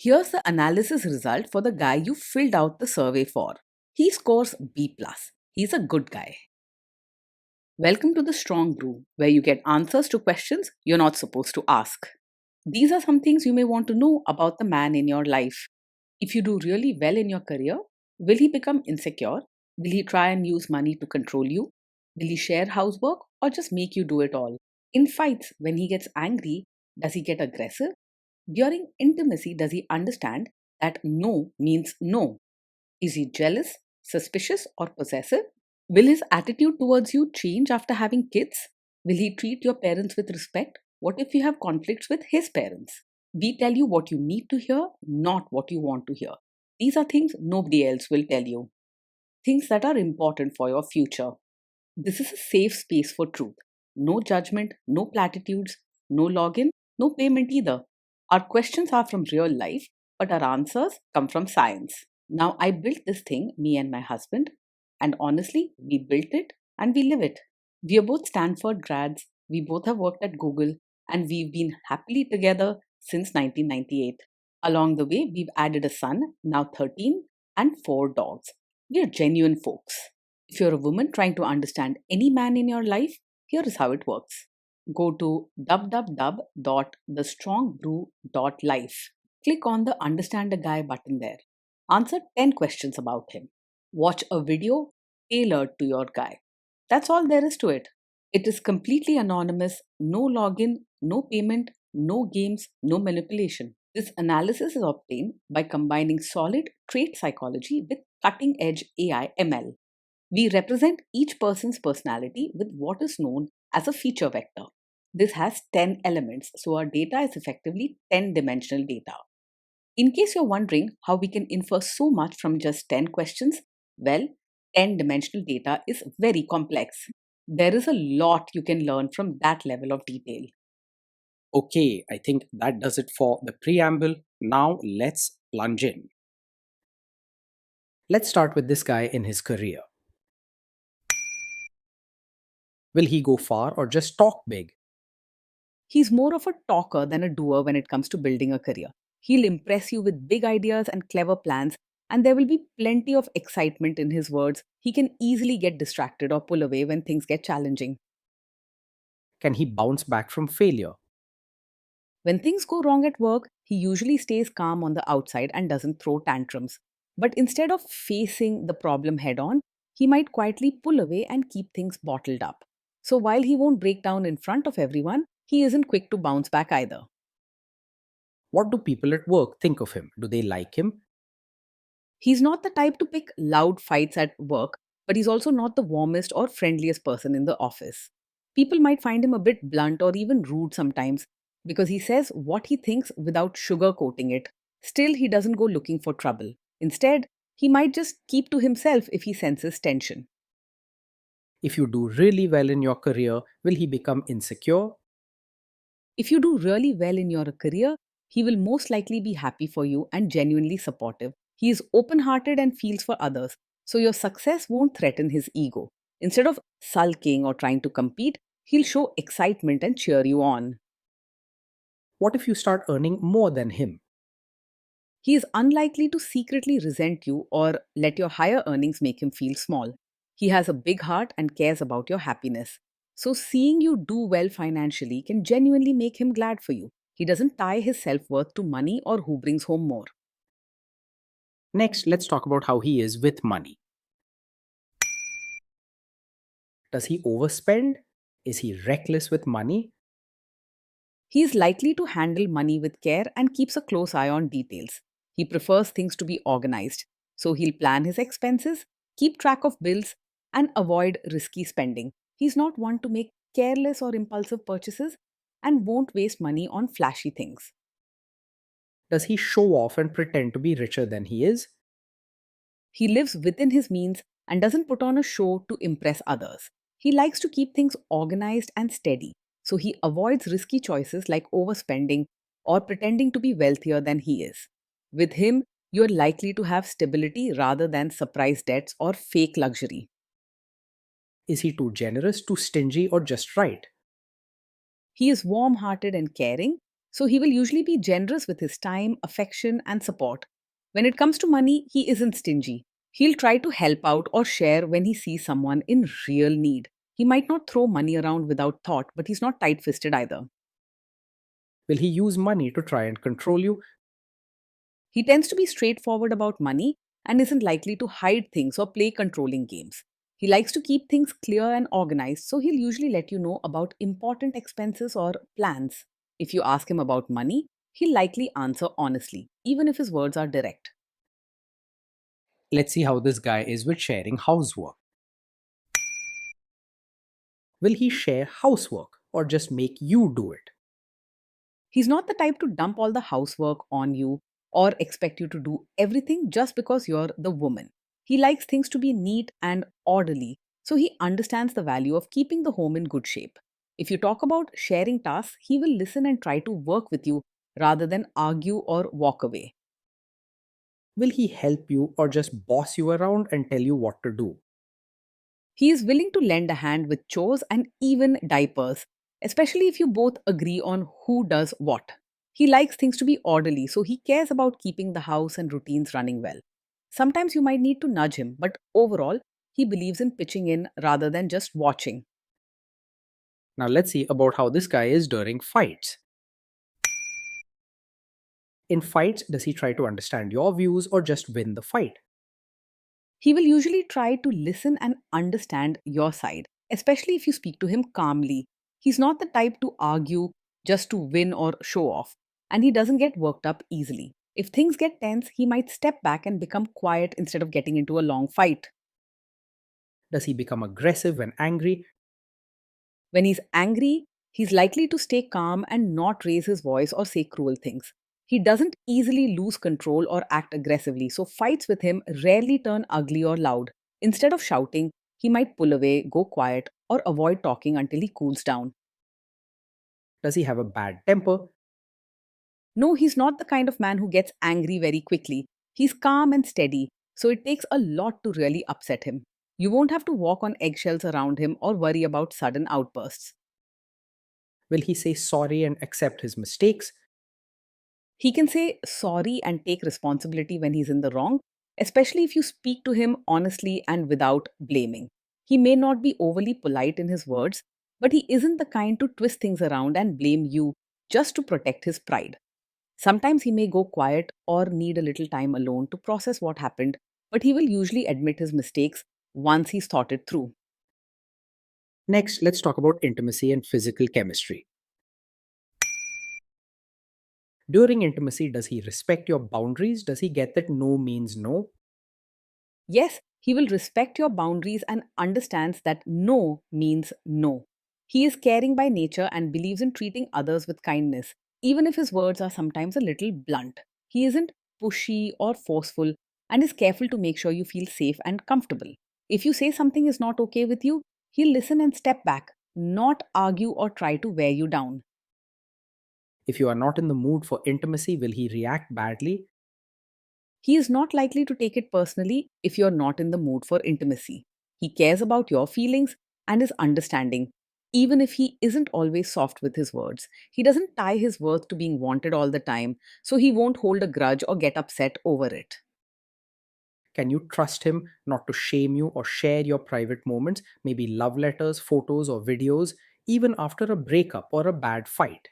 Here's the analysis result for the guy you filled out the survey for. He scores B+. He's a good guy. Welcome to the Strong Brew, where you get answers to questions you're not supposed to ask. These are some things you may want to know about the man in your life. If you do really well in your career, will he become insecure? Will he try and use money to control you? Will he share housework or just make you do it all? In fights, when he gets angry, does he get aggressive? During intimacy, does he understand that no means no? Is he jealous, suspicious, or possessive? Will his attitude towards you change after having kids? Will he treat your parents with respect? What if you have conflicts with his parents? We tell you what you need to hear, not what you want to hear. These are things nobody else will tell you. Things that are important for your future. This is a safe space for truth. No judgment, no platitudes, no login, no payment either. Our questions are from real life, but our answers come from science. Now, I built this thing, me and my husband, and honestly, we built it and we live it. We are both Stanford grads, we both have worked at Google, and we've been happily together since 1998. Along the way, we've added a son, now 13, and 4 dogs. We are genuine folks. If you're a woman trying to understand any man in your life, here is how it works. Go to www.thestrongbrew.life. Click on the Understand a Guy button there. Answer 10 questions about him. Watch a video tailored to your guy. That's all there is to it. It is completely anonymous, no login, no payment, no games, no manipulation. This analysis is obtained by combining solid trait psychology with cutting edge AI ML. We represent each person's personality with what is known as a feature vector. This has 10 elements, so our data is effectively 10-dimensional data. In case you're wondering how we can infer so much from just 10 questions, well, 10-dimensional data is very complex. There is a lot you can learn from that level of detail. Okay, I think that does it for the preamble. Now let's plunge in. Let's start with this guy in his career. Will he go far or just talk big? He's more of a talker than a doer when it comes to building a career. He'll impress you with big ideas and clever plans, and there will be plenty of excitement in his words. He can easily get distracted or pull away when things get challenging. Can he bounce back from failure? When things go wrong at work, he usually stays calm on the outside and doesn't throw tantrums. But instead of facing the problem head on, he might quietly pull away and keep things bottled up. So while he won't break down in front of everyone, he isn't quick to bounce back either. What do people at work think of him? Do they like him? He's not the type to pick loud fights at work, but he's also not the warmest or friendliest person in the office. People might find him a bit blunt or even rude sometimes because he says what he thinks without sugarcoating it. Still, he doesn't go looking for trouble. Instead, he might just keep to himself if he senses tension. If you do really well in your career, will he become insecure? If you do really well in your career, he will most likely be happy for you and genuinely supportive. He is open hearted and feels for others, so your success won't threaten his ego. Instead of sulking or trying to compete, he'll show excitement and cheer you on. What if you start earning more than him? He is unlikely to secretly resent you or let your higher earnings make him feel small. He has a big heart and cares about your happiness. So, seeing you do well financially can genuinely make him glad for you. He doesn't tie his self worth to money or who brings home more. Next, let's talk about how he is with money. Does he overspend? Is he reckless with money? He is likely to handle money with care and keeps a close eye on details. He prefers things to be organized, so he'll plan his expenses, keep track of bills, and avoid risky spending. He's not one to make careless or impulsive purchases and won't waste money on flashy things. Does he show off and pretend to be richer than he is? He lives within his means and doesn't put on a show to impress others. He likes to keep things organized and steady, so he avoids risky choices like overspending or pretending to be wealthier than he is. With him, you're likely to have stability rather than surprise debts or fake luxury. Is he too generous, too stingy, or just right? He is warm hearted and caring, So he will usually be generous with his time, affection, and support. When it comes to money, he isn't stingy. He'll try to help out or share when he sees someone in real need. He might not throw money around without thought, but he's not tight fisted either. Will he use money to try and control you? He tends to be straightforward about money and isn't likely to hide things or play controlling games. He likes to keep things clear and organized, so he'll usually let you know about important expenses or plans. If you ask him about money, he'll likely answer honestly, even if his words are direct. Let's see how this guy is with sharing housework. Will he share housework or just make you do it? He's not the type to dump all the housework on you or expect you to do everything just because you're the woman. He likes things to be neat and orderly, so he understands the value of keeping the home in good shape. If you talk about sharing tasks, he will listen and try to work with you rather than argue or walk away. Will he help you or just boss you around and tell you what to do? He is willing to lend a hand with chores and even diapers, especially if you both agree on who does what. He likes things to be orderly, so he cares about keeping the house and routines running well. Sometimes you might need to nudge him, but overall, he believes in pitching in rather than just watching. Now let's see about how this guy is during fights. In fights, does he try to understand your views or just win the fight? He will usually try to listen and understand your side, especially if you speak to him calmly. He's not the type to argue just to win or show off, and he doesn't get worked up easily. If things get tense, he might step back and become quiet instead of getting into a long fight. Does he become aggressive when angry? When he's angry, he's likely to stay calm and not raise his voice or say cruel things. He doesn't easily lose control or act aggressively, so fights with him rarely turn ugly or loud. Instead of shouting, he might pull away, go quiet, or avoid talking until he cools down. Does he have a bad temper? No, he's not the kind of man who gets angry very quickly. He's calm and steady, so it takes a lot to really upset him. You won't have to walk on eggshells around him or worry about sudden outbursts. Will he say sorry and accept his mistakes? He can say sorry and take responsibility when he's in the wrong, especially if you speak to him honestly and without blaming. He may not be overly polite in his words, but he isn't the kind to twist things around and blame you just to protect his pride. Sometimes he may go quiet or need a little time alone to process what happened, but he will usually admit his mistakes once he's thought it through. Next, let's talk about intimacy and physical chemistry. During intimacy, does he respect your boundaries? Does he get that no means no? Yes, he will respect your boundaries and understands that no means no. He is caring by nature and believes in treating others with kindness, even if his words are sometimes a little blunt. He isn't pushy or forceful and is careful to make sure you feel safe and comfortable. If you say something is not okay with you, he'll listen and step back, not argue or try to wear you down. If you are not in the mood for intimacy, will he react badly? He is not likely to take it personally if you're not in the mood for intimacy. He cares about your feelings and is understanding, even if he isn't always soft with his words. He doesn't tie his worth to being wanted all the time, so he won't hold a grudge or get upset over it. Can you trust him not to shame you or share your private moments, maybe love letters, photos, or videos, even after a breakup or a bad fight?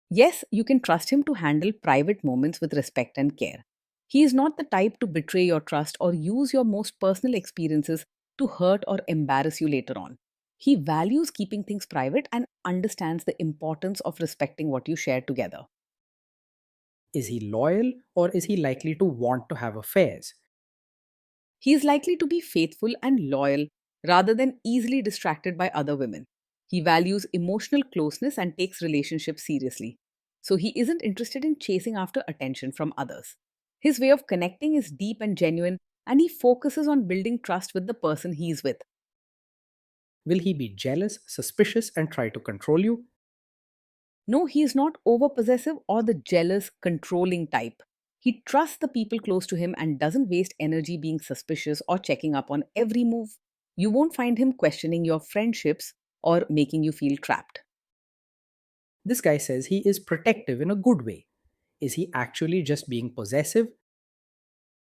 Yes, you can trust him to handle private moments with respect and care. He is not the type to betray your trust or use your most personal experiences to hurt or embarrass you later on. He values keeping things private and understands the importance of respecting what you share together. Is he loyal or is he likely to want to have affairs? He is likely to be faithful and loyal rather than easily distracted by other women. He values emotional closeness and takes relationships seriously. So he isn't interested in chasing after attention from others. His way of connecting is deep and genuine, and he focuses on building trust with the person he is with. Will he be jealous, suspicious, and try to control you? No, he is not over possessive or the jealous, controlling type. He trusts the people close to him and doesn't waste energy being suspicious or checking up on every move. You won't find him questioning your friendships or making you feel trapped. This guy says he is protective in a good way. Is he actually just being possessive?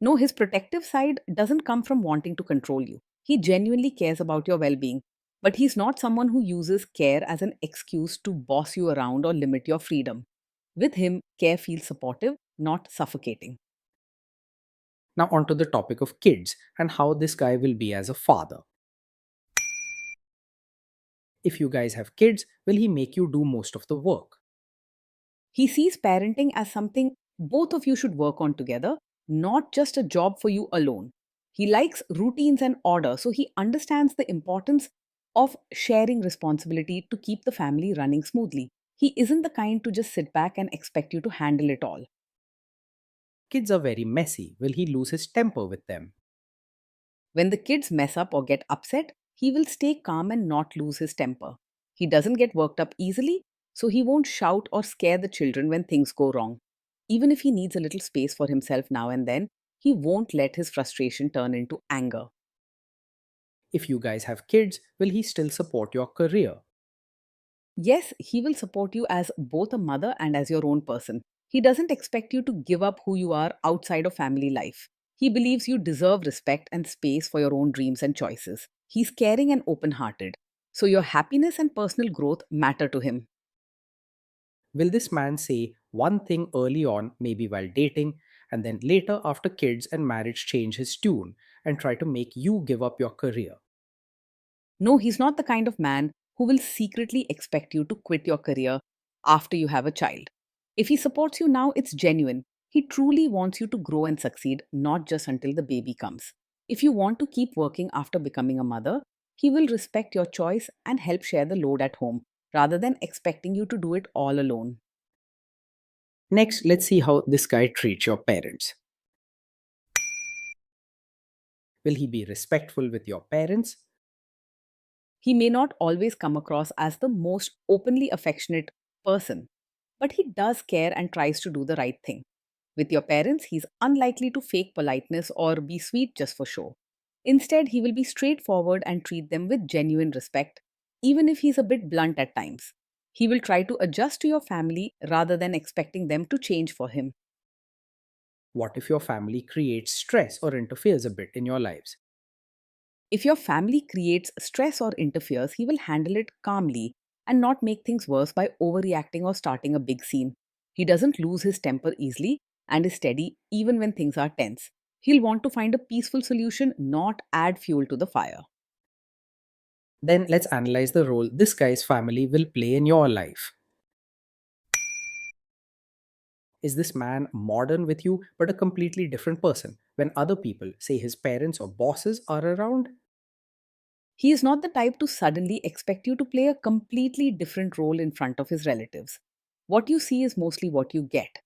No, his protective side doesn't come from wanting to control you. He genuinely cares about your well being, but he's not someone who uses care as an excuse to boss you around or limit your freedom. With him, care feels supportive, not suffocating. Now, onto the topic of kids and how this guy will be as a father. If you guys have kids, will he make you do most of the work? He sees parenting as something both of you should work on together, not just a job for you alone. He likes routines and order, so he understands the importance of sharing responsibility to keep the family running smoothly. He isn't the kind to just sit back and expect you to handle it all. Kids are very messy. Will he lose his temper with them? When the kids mess up or get upset, he will stay calm and not lose his temper. He doesn't get worked up easily, so he won't shout or scare the children when things go wrong. Even if he needs a little space for himself now and then, he won't let his frustration turn into anger. If you guys have kids, will he still support your career? Yes, he will support you as both a mother and as your own person. He doesn't expect you to give up who you are outside of family life. He believes you deserve respect and space for your own dreams and choices. He's caring and open hearted. So your happiness and personal growth matter to him. Will this man say one thing early on, maybe while dating, and then later after kids and marriage change his tune and try to make you give up your career? No, he's not the kind of man who will secretly expect you to quit your career after you have a child. If he supports you now, it's genuine. He truly wants you to grow and succeed, not just until the baby comes. If you want to keep working after becoming a mother, he will respect your choice and help share the load at home rather than expecting you to do it all alone. Next, let's see how this guy treats your parents. Will he be respectful with your parents? He may not always come across as the most openly affectionate person, but he does care and tries to do the right thing. With your parents, he's unlikely to fake politeness or be sweet just for show. Instead, he will be straightforward and treat them with genuine respect, even if he's a bit blunt at times. He will try to adjust to your family rather than expecting them to change for him. What if your family creates stress or interferes a bit in your lives? If your family creates stress or interferes, he will handle it calmly and not make things worse by overreacting or starting a big scene. He doesn't lose his temper easily and is steady even when things are tense. He'll want to find a peaceful solution, not add fuel to the fire. Then let's analyze the role this guy's family will play in your life. Is this man modern with you but a completely different person when other people, say his parents or bosses, are around? He is not the type to suddenly expect you to play a completely different role in front of his relatives. What you see is mostly what you get.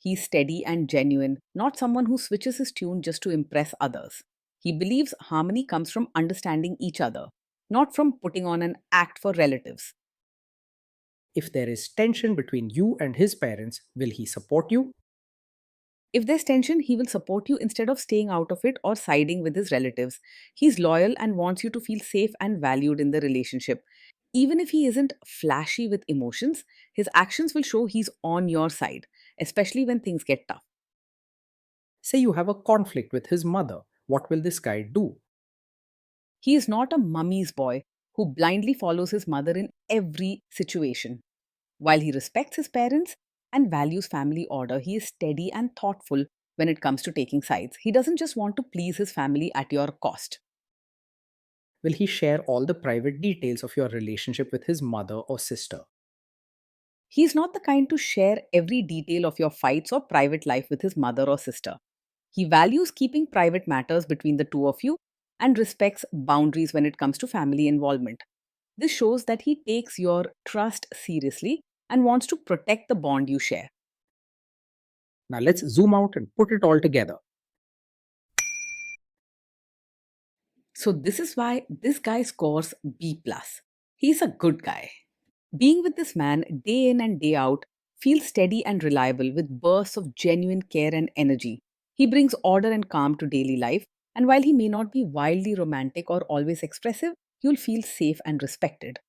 He's steady and genuine, not someone who switches his tune just to impress others. He believes harmony comes from understanding each other, not from putting on an act for relatives. If there is tension between you and his parents, will he support you? If there's tension, he will support you instead of staying out of it or siding with his relatives. He's loyal and wants you to feel safe and valued in the relationship. Even if he isn't flashy with emotions, his actions will show he's on your side, especially when things get tough. Say you have a conflict with his mother. What will this guy do? He is not a mummy's boy who blindly follows his mother in every situation. While he respects his parents and values family order, he is steady and thoughtful when it comes to taking sides. He doesn't just want to please his family at your cost. Will he share all the private details of your relationship with his mother or sister? He's not the kind to share every detail of your fights or private life with his mother or sister. He values keeping private matters between the two of you and respects boundaries when it comes to family involvement. This shows that he takes your trust seriously and wants to protect the bond you share. Now let's zoom out and put it all together. So this is why this guy scores B+. He's a good guy. Being with this man day in and day out feels steady and reliable with bursts of genuine care and energy. He brings order and calm to daily life, and while he may not be wildly romantic or always expressive, you'll feel safe and respected.